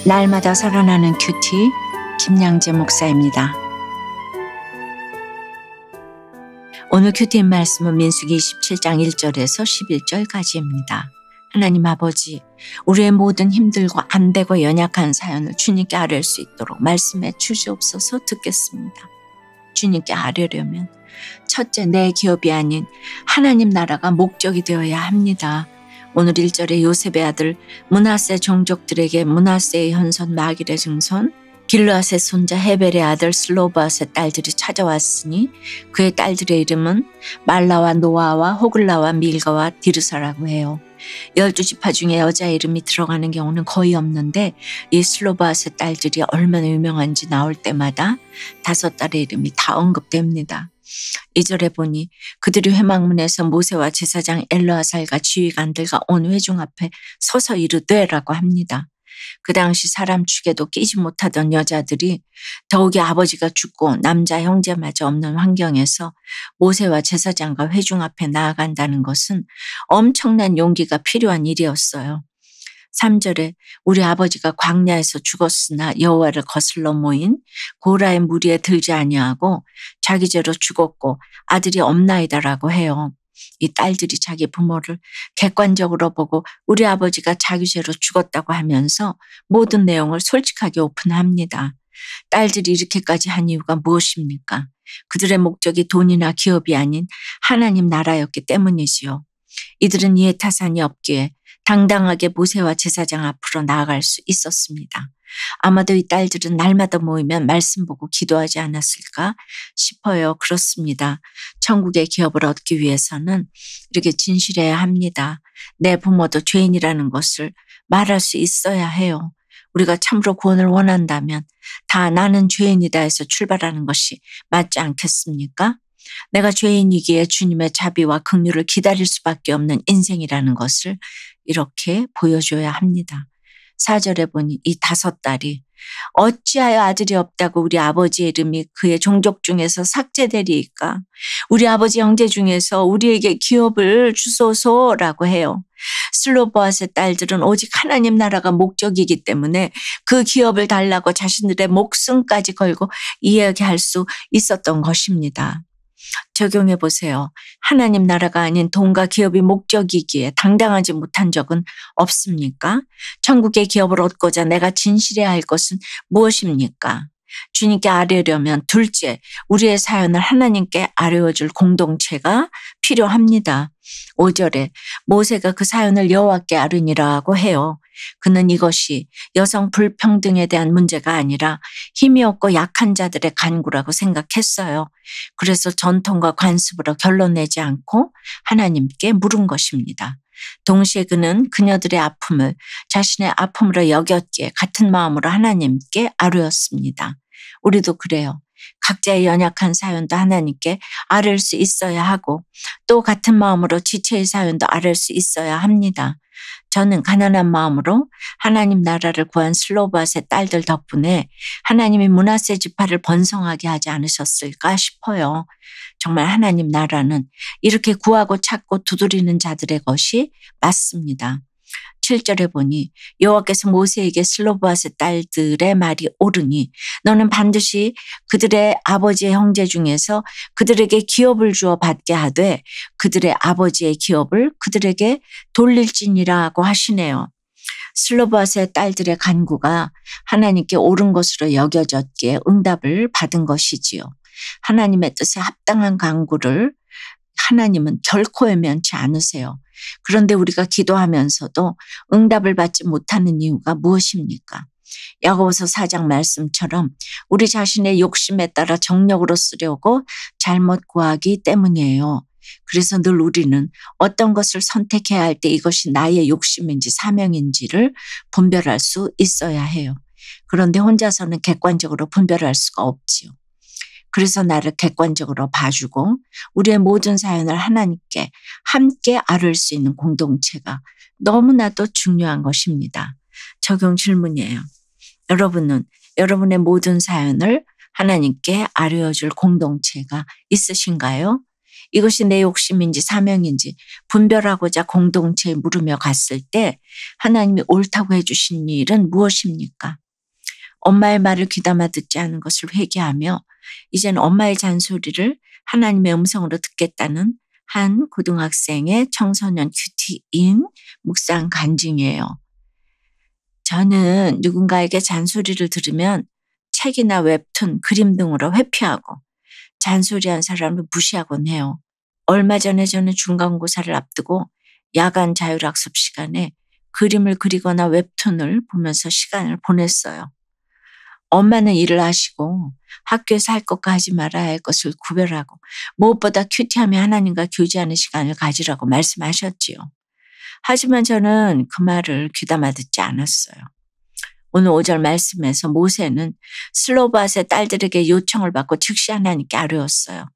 날마다 살아나는 큐티 김양재 목사입니다. 오늘 큐티인 말씀은 민수기 27장 1절에서 11절까지입니다. 하나님 아버지, 우리의 모든 힘들고 안되고 연약한 사연을 주님께 아뢰 수 있도록 말씀해 주시옵소서. 듣겠습니다. 주님께 아뢰려면 첫째, 내 기업이 아닌 하나님 나라가 목적이 되어야 합니다. 오늘 1절에 요셉의 아들 므낫세 종족들에게 므낫세의 현손 마길의 증손 길르앗의 손자 헤벨의 아들 슬로바앗의 딸들이 찾아왔으니 그의 딸들의 이름은 말라와 노아와 호글라와 밀가와 디르사라고 해요. 12지파 중에 여자 이름이 들어가는 경우는 거의 없는데 이 슬로바앗의 딸들이 얼마나 유명한지 나올 때마다 5딸의 이름이 다 언급됩니다. 2절에 보니 그들이 회막문에서 모세와 제사장 엘르아살과 지휘관들과 온 회중 앞에 서서 이르되라고 합니다. 그 당시 사람 축에도 끼지 못하던 여자들이 더욱이 아버지가 죽고 남자 형제마저 없는 환경에서 모세와 제사장과 회중 앞에 나아간다는 것은 엄청난 용기가 필요한 일이었어요. 3절에 우리 아버지가 광야에서 죽었으나 여호와를 거슬러 모인 고라의 무리에 들지 아니하고 자기 죄로 죽었고 아들이 없나이다라고 해요. 이 딸들이 자기 부모를 객관적으로 보고 우리 아버지가 자기 죄로 죽었다고 하면서 모든 내용을 솔직하게 오픈합니다. 딸들이 이렇게까지 한 이유가 무엇입니까? 그들의 목적이 돈이나 기업이 아닌 하나님 나라였기 때문이지요. 이들은 이해 타산이 없기에 당당하게 모세와 제사장 앞으로 나아갈 수 있었습니다. 아마도 이 딸들은 날마다 모이면 말씀 보고 기도하지 않았을까 싶어요. 그렇습니다. 천국의 기업을 얻기 위해서는 이렇게 진실해야 합니다. 내 부모도 죄인이라는 것을 말할 수 있어야 해요. 우리가 참으로 구원을 원한다면 다 나는 죄인이다 해서 출발하는 것이 맞지 않겠습니까? 내가 죄인이기에 주님의 자비와 긍휼을 기다릴 수밖에 없는 인생이라는 것을 이렇게 보여줘야 합니다. 4절에 보니 이 5딸이 어찌하여 아들이 없다고 우리 아버지의 이름이 그의 종족 중에서 삭제되리이까? 우리 아버지 형제 중에서 우리에게 기업을 주소서라고 해요. 슬로바앗의 딸들은 오직 하나님 나라가 목적이기 때문에 그 기업을 달라고 자신들의 목숨까지 걸고 이야기할 수 있었던 것입니다. 적용해 보세요. 하나님 나라가 아닌 돈과 기업이 목적이기에 당당하지 못한 적은 없습니까? 천국의 기업을 얻고자 내가 진실해야 할 것은 무엇입니까? 주님께 아뢰려면 둘째, 우리의 사연을 하나님께 아뢰어줄 공동체가 필요합니다. 5절에 모세가 그 사연을 여호와께 아뢰니라고 해요. 그는 이것이 여성 불평등에 대한 문제가 아니라 힘이 없고 약한 자들의 간구라고 생각했어요. 그래서 전통과 관습으로 결론 내지 않고 하나님께 물은 것입니다. 동시에 그는 그녀들의 아픔을 자신의 아픔으로 여겼기에 같은 마음으로 하나님께 아뢰었습니다. 우리도 그래요. 각자의 연약한 사연도 하나님께 아뢰을 수 있어야 하고 또 같은 마음으로 지체의 사연도 아뢰을 수 있어야 합니다. 저는 가난한 마음으로 하나님 나라를 구한 슬로바앗의 딸들 덕분에 하나님이 므낫세 지파를 번성하게 하지 않으셨을까 싶어요. 정말 하나님 나라는 이렇게 구하고 찾고 두드리는 자들의 것이 맞습니다. 7절에 보니 여호와께서 모세에게 슬로바앗의 딸들의 말이 옳으니 너는 반드시 그들의 아버지의 형제 중에서 그들에게 기업을 주어 받게 하되 그들의 아버지의 기업을 그들에게 돌릴지니라고 하시네요. 슬로바앗의 딸들의 간구가 하나님께 옳은 것으로 여겨졌기에 응답을 받은 것이지요. 하나님의 뜻에 합당한 간구를 하나님은 결코 외면치 않으세요. 그런데 우리가 기도하면서도 응답을 받지 못하는 이유가 무엇입니까? 야고보서 4장 말씀처럼 우리 자신의 욕심에 따라 정력으로 쓰려고 잘못 구하기 때문이에요. 그래서 늘 우리는 어떤 것을 선택해야 할 때 이것이 나의 욕심인지 사명인지를 분별할 수 있어야 해요. 그런데 혼자서는 객관적으로 분별할 수가 없지요. 그래서 나를 객관적으로 봐주고 우리의 모든 사연을 하나님께 함께 아뢰을 수 있는 공동체가 너무나도 중요한 것입니다. 적용 질문이에요. 여러분은 여러분의 모든 사연을 하나님께 아뢰어줄 공동체가 있으신가요? 이것이 내 욕심인지 사명인지 분별하고자 공동체에 물으며 갔을 때 하나님이 옳다고 해주신 일은 무엇입니까? 엄마의 말을 귀담아 듣지 않은 것을 회개하며 이제는 엄마의 잔소리를 하나님의 음성으로 듣겠다는 한 고등학생의 청소년 큐티인 묵상 간증이에요. 저는 누군가에게 잔소리를 들으면 책이나 웹툰, 그림 등으로 회피하고 잔소리한 사람을 무시하곤 해요. 얼마 전에 저는 중간고사를 앞두고 야간 자율학습 시간에 그림을 그리거나 웹툰을 보면서 시간을 보냈어요. 엄마는 일을 하시고 학교에서 할 것과 하지 말아야 할 것을 구별하고 무엇보다 큐티하며 하나님과 교제하는 시간을 가지라고 말씀하셨지요. 하지만 저는 그 말을 귀담아 듣지 않았어요. 오늘 5절 말씀에서 모세는 슬로바앗의 딸들에게 요청을 받고 즉시 하나님께 아뢰었어요.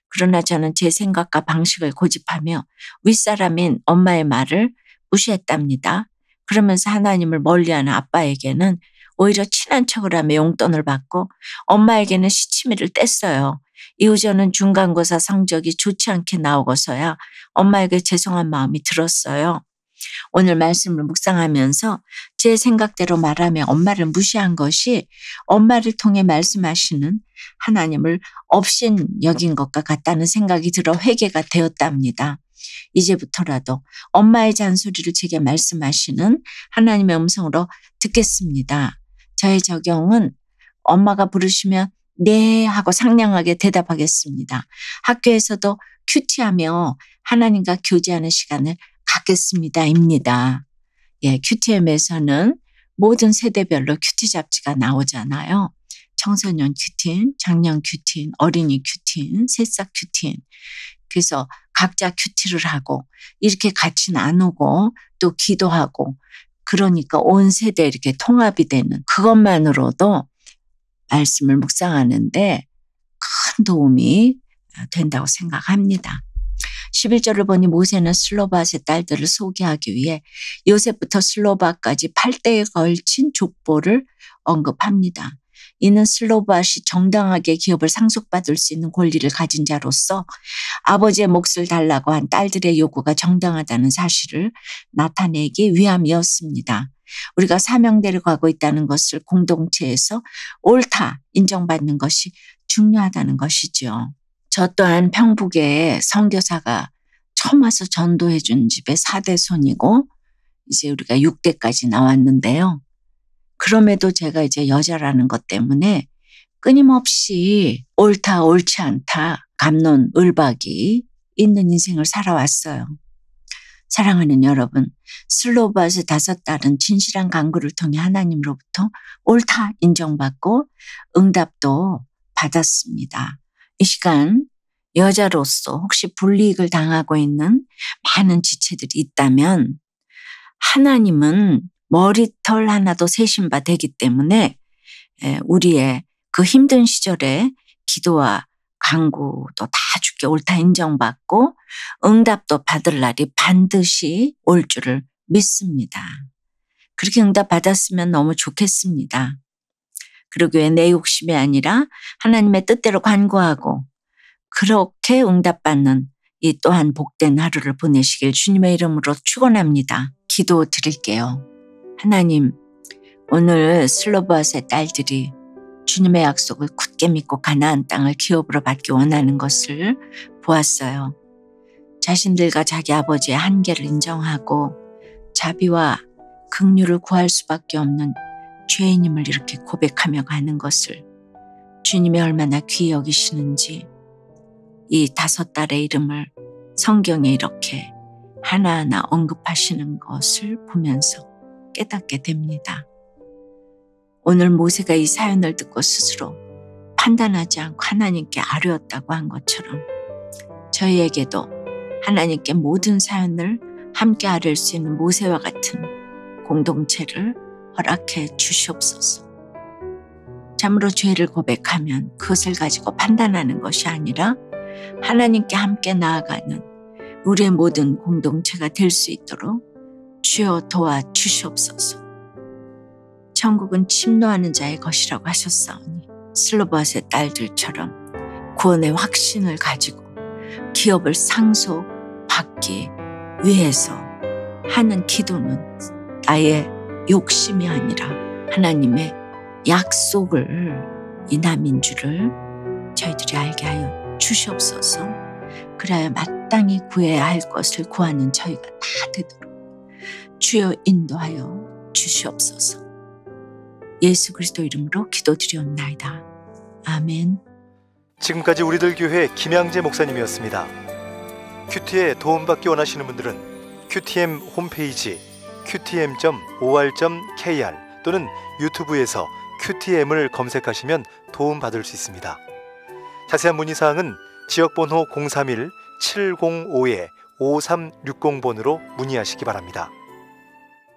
그러나 저는 제 생각과 방식을 고집하며 윗사람인 엄마의 말을 무시했답니다. 그러면서 하나님을 멀리하는 아빠에게는 오히려 친한 척을 하며 용돈을 받고 엄마에게는 시치미를 뗐어요. 이후 저는 중간고사 성적이 좋지 않게 나오고서야 엄마에게 죄송한 마음이 들었어요. 오늘 말씀을 묵상하면서 제 생각대로 말하며 엄마를 무시한 것이 엄마를 통해 말씀하시는 하나님을 업신 여긴 것과 같다는 생각이 들어 회개가 되었답니다. 이제부터라도 엄마의 잔소리를 제게 말씀하시는 하나님의 음성으로 듣겠습니다. 저의 적용은 엄마가 부르시면 네 하고 상냥하게 대답하겠습니다. 학교에서도 큐티하며 하나님과 교제하는 시간을 갖겠습니다입니다. 예, 큐티엠에서는 모든 세대별로 큐티 잡지가 나오잖아요. 청소년 큐티인, 장년 큐티인, 어린이 큐티인, 새싹 큐티인. 그래서 각자 큐티를 하고 이렇게 같이 나누고 또 기도하고 그러니까 온 세대 이렇게 통합이 되는 그것만으로도 말씀을 묵상하는데 큰 도움이 된다고 생각합니다. 11절을 보니 모세는 슬로바앗의 딸들을 소개하기 위해 요셉부터 슬로바앗까지 8대에 걸친 족보를 언급합니다. 이는 슬로바앗이 정당하게 기업을 상속받을 수 있는 권리를 가진 자로서 아버지의 몫을 달라고 한 딸들의 요구가 정당하다는 사실을 나타내기 위함이었습니다. 우리가 사명대로 가고 있다는 것을 공동체에서 옳다 인정받는 것이 중요하다는 것이죠. 저 또한 평북에 선교사가 처음 와서 전도해 준 집에 4대 손이고 이제 우리가 6대까지 나왔는데요. 그럼에도 제가 이제 여자라는 것 때문에 끊임없이 옳다 옳지 않다 갑론을박이 있는 인생을 살아왔어요. 사랑하는 여러분, 슬로바앗의 5딸은 진실한 간구를 통해 하나님으로부터 옳다 인정받고 응답도 받았습니다. 이 시간 여자로서 혹시 불이익을 당하고 있는 많은 지체들이 있다면 하나님은 머리털 하나도 세신 바 되기 때문에 우리의 그 힘든 시절에 기도와 간구도 다 주께 옳다 인정받고 응답도 받을 날이 반드시 올 줄을 믿습니다. 그렇게 응답 받았으면 너무 좋겠습니다. 그러기 위해 내 욕심이 아니라 하나님의 뜻대로 간구하고 그렇게 응답받는 이 또한 복된 하루를 보내시길 주님의 이름으로 축원합니다. 기도 드릴게요. 하나님, 오늘 슬로바앗의 딸들이 주님의 약속을 굳게 믿고 가나안 땅을 기업으로 받기 원하는 것을 보았어요. 자신들과 자기 아버지의 한계를 인정하고 자비와 긍휼을 구할 수밖에 없는 죄인임을 이렇게 고백하며 가는 것을 주님이 얼마나 귀히 여기시는지 이 5딸의 이름을 성경에 이렇게 하나하나 언급하시는 것을 보면서 깨닫게 됩니다. 오늘 모세가 이 사연을 듣고 스스로 판단하지 않고 하나님께 아뢰었다고 한 것처럼 저희에게도 하나님께 모든 사연을 함께 아뢰 수 있는 모세와 같은 공동체를 허락해 주시옵소서. 참으로 죄를 고백하면 그것을 가지고 판단하는 것이 아니라 하나님께 함께 나아가는 우리의 모든 공동체가 될 수 있도록 주여 도와주시옵소서. 천국은 침노하는 자의 것이라고 하셨사오니 슬로바앗의 딸들처럼 구원의 확신을 가지고 기업을 상속받기 위해서 하는 기도는 나의 욕심이 아니라 하나님의 약속을 이 남인 줄을 저희들이 알게 하여 주시옵소서. 그래야 마땅히 구해야 할 것을 구하는 저희가 다 되도록 주여 인도하여 주시옵소서. 예수 그리스도 이름으로 기도드리옵나이다. 아멘. 지금까지 우리들 교회 김양재 목사님이었습니다. 큐티에 도움받기 원하시는 분들은 QTM 홈페이지 qtm.or.kr 또는 유튜브에서 QTM을 검색하시면 도움받을 수 있습니다. 자세한 문의사항은 지역번호 031-705-5360번으로 문의하시기 바랍니다.